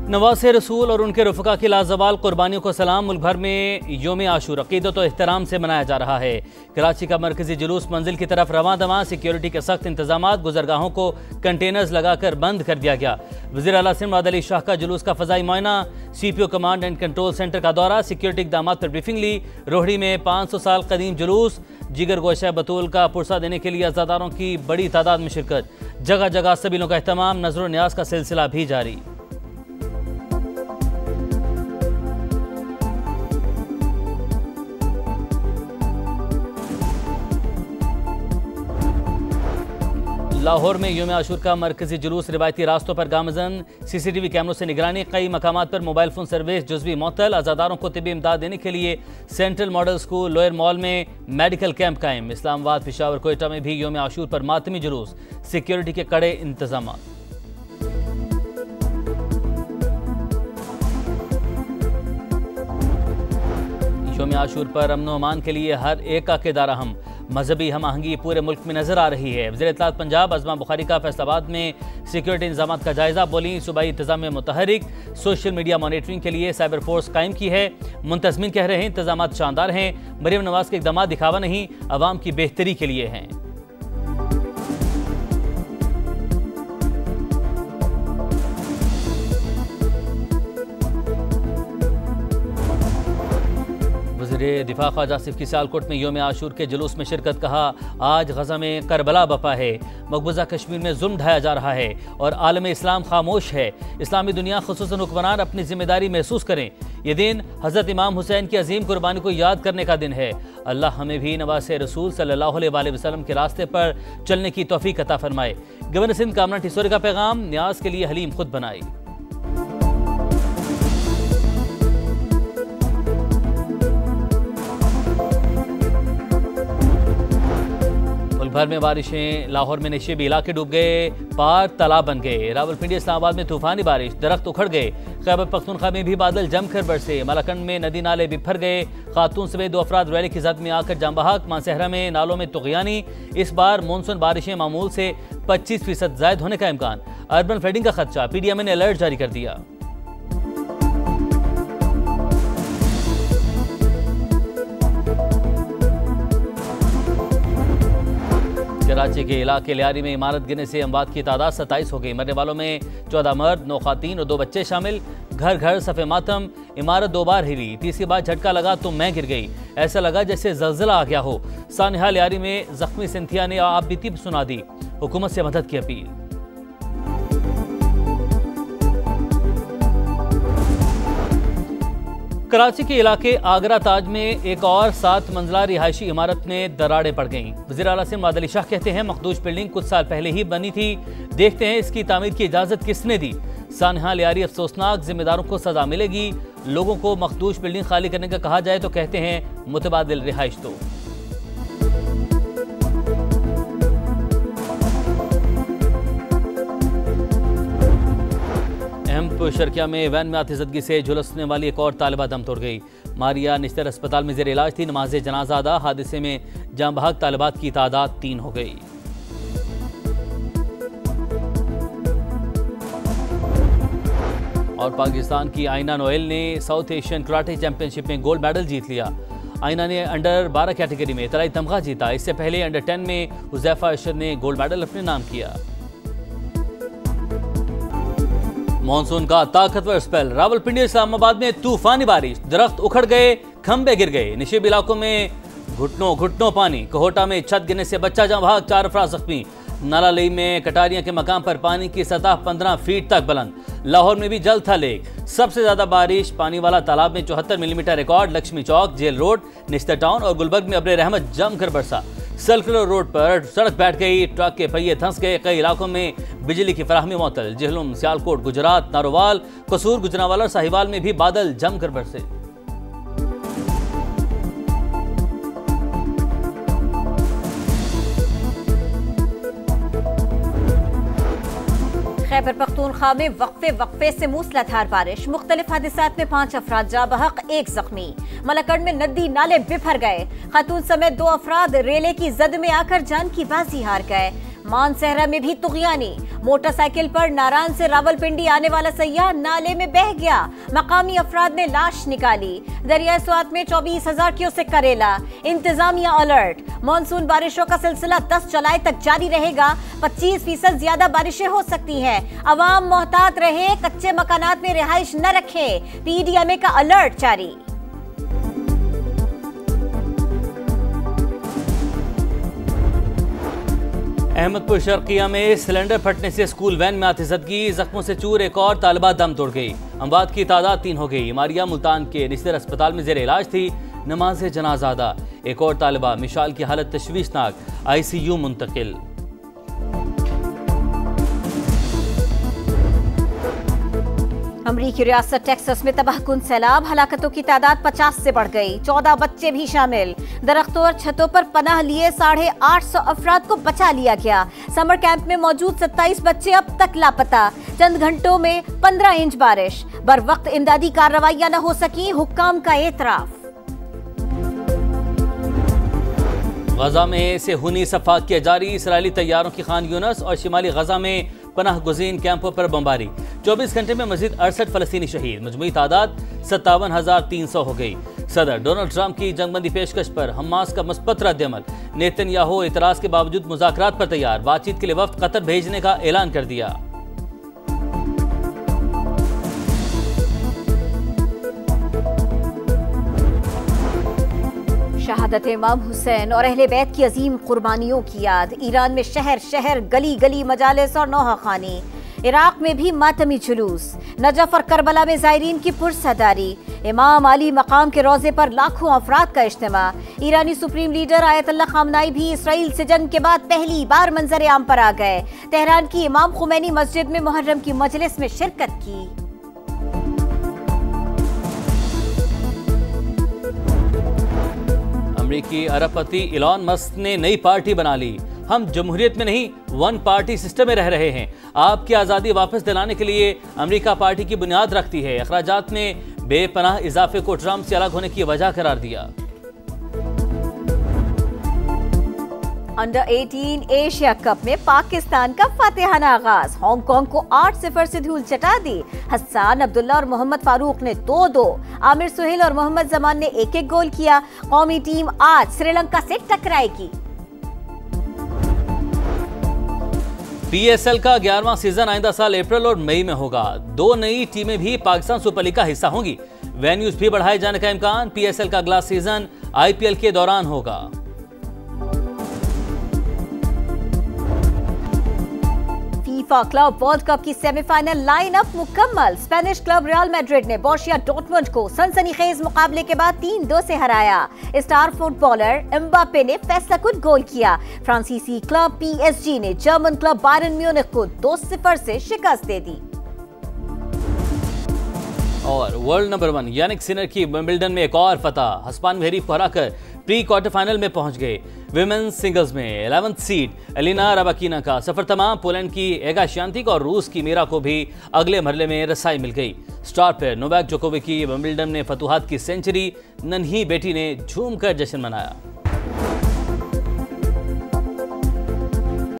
नवासे रसूल और उनके रफ़क़ा की लाजवाल कुर्बानियों को सलाम। मुल्क भर में योम आशूर अक़ीदत और एहतराम से मनाया जा रहा है। कराची का मरकजी जुलूस मंजिल की तरफ रवां दवां। सिक्योरिटी के सख्त इंतजामात, गुजरगाहों को कंटेनर्स लगाकर बंद कर दिया गया। वज़ीर आला सिंध मुराद अली शाह का जुलूस का फ़ज़ाई मुआयना, CPO command and control centre का दौरा, सिक्योरिटी इक़दामात पर ब्रीफिंग ली। रोहड़ी में 500 साल कदीम जुलूस, जिगर गोशा बतूल का पुरसा देने के लिए अज़ादारों की बड़ी तादाद में शिरकत। जगह जगह सबीलों का एहतमाम, नज़र न्याज का सिलसिला भी जारी। लाहौर में योम आशूर का मरकजी जुलूस, रिवायती रास्तों पर गामजन, CCTV कैमरों से निगरानी। कई मकामात पर मोबाइल फोन सर्विस जुज़वी मअतल। अज़ादारों को तिब्बी इमदाद देने के लिए central model school, lower mall में मेडिकल कैंप कायम। इस्लामाबाद, पेशावर, कोयटा में भी योम आशूर पर मातमी जुलूस, सिक्योरिटी के कड़े इंतजाम। योम आशूर पर अमन व अमान के लिए हर एक का किरदार अहम। मजहबी हम आहंगी पूरे मुल्क में नजर आ रही है। वज़ीर इत्तलात पंजाब अज़मा बुखारी का फैसलाबाद में सिक्योरिटी इंतजाम का जायजा। बोली, सूबाई इंतजाम में मुतहरिक, सोशल मीडिया मॉनिटरिंग के लिए साइबर फोर्स कायम की है। मुंतज़मीन कह रहे हैं इंतजाम शानदार हैं। मरीम नवाज के इक़दाम दिखावा नहीं, अवाम की बेहतरी के लिए हैं। वज़ीर दिफा ख्वाजा आसिफ की सियालकोट में योम आशूर के जुलूस में शिरकत। कहा, आज गज़ा में करबला बपा है। मकबूजा कश्मीर में जुल्म ढाया जा रहा है और आलम इस्लाम खामोश है। इस्लामी दुनिया खुसूसन हुक्मरान अपनी जिम्मेदारी महसूस करें। ये दिन हज़रत इमाम हुसैन की अजीम कुर्बानी को याद करने का दिन है। अल्लाह हमें भी नवासे रसूल सल्लल्लाहु अलैहि वसल्लम के रास्ते पर चलने की तौफीक अता फरमाए। गवर्नर सिंध कामना टिसोरी का पैगाम, न्याज के लिए हलीम खुद बनाई। भर में बारिशें, लाहौर में नशेबी इलाके डूब गए, पार तालाब बन गए। रावलपिंडी, इस्लामाबाद में तूफानी बारिश, दरख्त उखड़ गए। खैबर पख्तूनख्वा में भी बादल जमकर बरसे। मलाकंड में नदी नाले बिफर गए। खातून समेत 2 अफराद रैली की जद में आकर जाम बहक। मानसहरा में नालों में तुग़यानी। इस बार मानसून बारिशें मामूल से 25% ज़ायद होने का इम्कान। अर्बन फ्लडिंग का खदशा, PDM ने अलर्ट जारी कर दिया। कराची के इलाके लियारी में इमारत गिरने से अमवात की तादाद 27 हो गई। मरने वालों में 14 मर्द, 9 खातीन और 2 बच्चे शामिल। घर घर सफ़े मातम। इमारत 2 बार हिली, तीसरी बार झटका लगा तो मैं गिर गई। ऐसा लगा जैसे जलजिला आ गया हो। सानिहा लियारी में जख्मी सिंथिया ने आप बीती सुना दी, हुकूमत से मदद की अपील। कराची के इलाके आगरा ताज में एक और 7 मंजिला रिहायशी इमारत में दरारें पड़ गईं। वज़ीर आला सिंध मुराद अली शाह कहते हैं, मखदूश बिल्डिंग कुछ साल पहले ही बनी थी। देखते हैं इसकी तामीर की इजाज़त किसने दी। सानिहा लियारी, अफसोसनाक, जिम्मेदारों को सजा मिलेगी। लोगों को मखदूश बिल्डिंग खाली करने का कहा जाए तो कहते हैं मुतबादिल रिहाइश दो। शर्किया में वैन में आतिशदगी से झुलसने वाली एक और तालिबा दम तोड़ गई। मारिया निश्तर अस्पताल में जेर इलाज थी। नमाज जनाजा अदा। हादसे में जाम बहक तालिबात की तादाद 3 हो गई। और पाकिस्तान की आइना नोएल ने साउथ एशियन कराटे चैंपियनशिप में गोल्ड मेडल जीत लिया। आइना ने अंडर 12 कैटेगरी में तलाई तमगा जीता। इससे पहले अंडर 10 में हुज़ैफा अशर ने गोल्ड मेडल अपने नाम किया। मानसून का ताकतवर स्पेल। रावलपिंडी, इस्लामाबाद में तूफानी बारिश, दरख्त उखड़ गए, खंबे गिर गए। निशेब इलाकों में घुटनों घुटनों पानी। कोहोटा में छत गिरने से बच्चा जाम बहक, 4 अफराद जख्मी। नालालई में कटारिया के मकाम पर पानी की सतह 15 फीट तक बुलंद। लाहौर में भी जल था लेक। सबसे ज्यादा बारिश पानी वाला तालाब में 74 मिलीमीटर रिकॉर्ड। लक्ष्मी चौक, जेल रोड, निस्तर टाउन और गुलबर्ग में अब्रे रहमत जमकर बरसा। सर्कुलर रोड पर सड़क बैठ गई, ट्रक के पहिए धंस गए। कई इलाकों में बिजली की फराहमी मुअत्तल। जहलुम, सियालकोट, गुजरात, नारोवाल, कसूर, गुजरांवाला और साहिवाल में भी बादल जमकर बरसे। खैबर पख्तूनख्वा में वक्फे से मूसलाधार बारिश। मुख्तलिफ हादिसात में 5 अफराद जाँ बहक, 1 जख्मी। मलाकंड में नदी नाले बिफर गए। खातून समेत 2 अफराद रेले की जद में आकर जान की बाजी हार गए। मानसहरा में भी तुगयानी, मोटरसाइकिल पर नारायण से रावलपिंडी आने वाला सैयाह नाले में बह गया, मकामी अफराद ने लाश निकाली। दरिया स्वात में 24,000 क्यूसेक करेला, इंतजामिया अलर्ट। मानसून बारिशों का सिलसिला 10 जुलाई तक जारी रहेगा, 25% ज्यादा बारिशें हो सकती हैं। अवाम मोहतात रहे, कच्चे मकानात में रिहाइश न रखें, पीडीएमए का अलर्ट जारी। अहमदपुर शर्किया में सिलेंडर फटने से स्कूल वैन में आतिशदगी, जख्मों से चूर एक और तालिबा दम तोड़ गई। अमवात की तादाद 3 हो गई। मारिया मुल्तान के निस्तर अस्पताल में जेर इलाज थी, नमाज जनाजा अदा। एक और तालिबा मिशाल की हालत तशवीशनाक, ICU मुंतकिल। अमरीकी रियासत टेक्सास में तबाहकुन सैलाब, हलाकतों की तादाद 50 से बढ़ गई, 14 बच्चे भी शामिल। दरख्तों और छतों पर पनाह लिए 850 अफराद को बचा लिया गया। समर कैंप में मौजूद 27 बच्चे अब तक लापता। चंद घंटों में 15 इंच बारिश, बर वक्त इमदादी कार्रवाइयां न हो सकी, हुक्काम का एतराफ। गजा में सेहूनी सफाक किया जारी, इसराइली तैयारों की खान यूनस और शिमाली गजा में पनाह गुज़ीन कैंपों पर बमबारी। 24 घंटे में मजीद 68 फलस्तीनी शहीद, मजमूई तादाद 57,300 हो गई। सदर डोनाल्ड ट्रंप की जंगबंदी पेशकश पर हमास का मुस्बत रद्दअमल, नेतन्याहू इतराज के बावजूद मुज़ाकरात पर तैयार, बातचीत के लिए वफ्द कतर भेजने का ऐलान कर दिया। शहादत इमाम हुसैन और अहले बैत की अजीम कुर्बानियों की याद। ईरान में शहर शहर, गली गली मजालिस और नौहाखानी। इराक में भी मातमी जुलूस, नजफ और करबला में ज़ायरीन की पुरसदारी। इमाम अली मकाम के रोजे पर लाखों अफराद का इज्तिमा। ईरानी सुप्रीम लीडर आयतुल्लाह खामनाई भी इसराइल से जंग के बाद पहली बार मंजर आम पर आ गए। तेहरान की इमाम खुमैनी मस्जिद में मुहर्रम की मजलिस में शिरकत की। अमरीकी अरबपति इलॉन मस्क ने नई पार्टी बना ली। हम जमहूरियत में नहीं, वन पार्टी सिस्टम में रह रहे हैं। आपकी आज़ादी वापस दिलाने के लिए अमेरिका पार्टी की बुनियाद रखती है। अखराजात में बेपनाह इजाफे को ट्रंप से अलग होने की वजह करार दिया। अंडर 18 एशिया कप में पाकिस्तान का फातिहाना आगाज, हांगकांग को 8-0 से धूल चटा दी। हसन अब्दुल्ला और मोहम्मद फारूक ने 2-2, आमिर सुहेल और मोहम्मद जमान ने 1-1 गोल किया। कौमी टीम आज श्रीलंका से टकराएगी। PSL का 11वां सीजन आइंदा साल अप्रैल और मई में होगा। 2 नई टीमें भी पाकिस्तान सुपर लीग का हिस्सा होंगी। वेन्यूज भी बढ़ाए जाने का इम्कान। PSL का अगला सीजन IPL के दौरान होगा। फीफा क्लब वर्ल्ड कप की सेमीफाइनल लाइनअप मुकम्मल। स्पेनिश क्लब रियल मैड्रिड ने बोरुसिया डॉर्टमुंड को सनसनीखेज मुकाबले के बाद 3-2 से हराया। स्टार फुटबॉलर एम्बापे ने फैसलाकुन गोल किया। फ्रांसीसी क्लब PSG ने जर्मन क्लब बायरन म्यूनिख को 2-0 से शिकस्त दे दी। और वर्ल्ड नंबर 1 यानिक सिनर की विंबलडन में एक और फतह, हस्पान में हरीफ को हराकर प्री क्वार्टर फाइनल में पहुंच गए। विमेंस सिंगल्स में 11th सीड एलिना रबाकीना का सफर तमाम। पोलैंड की एगा श्यांतिक और रूस की मीरा को भी अगले मरहले में रसाई मिल गई। स्टार प्लेयर नोवाक जोकोविक की विंबलडन में फतुहात की सेंचुरी, नन्ही बेटी ने झूमकर जश्न मनाया।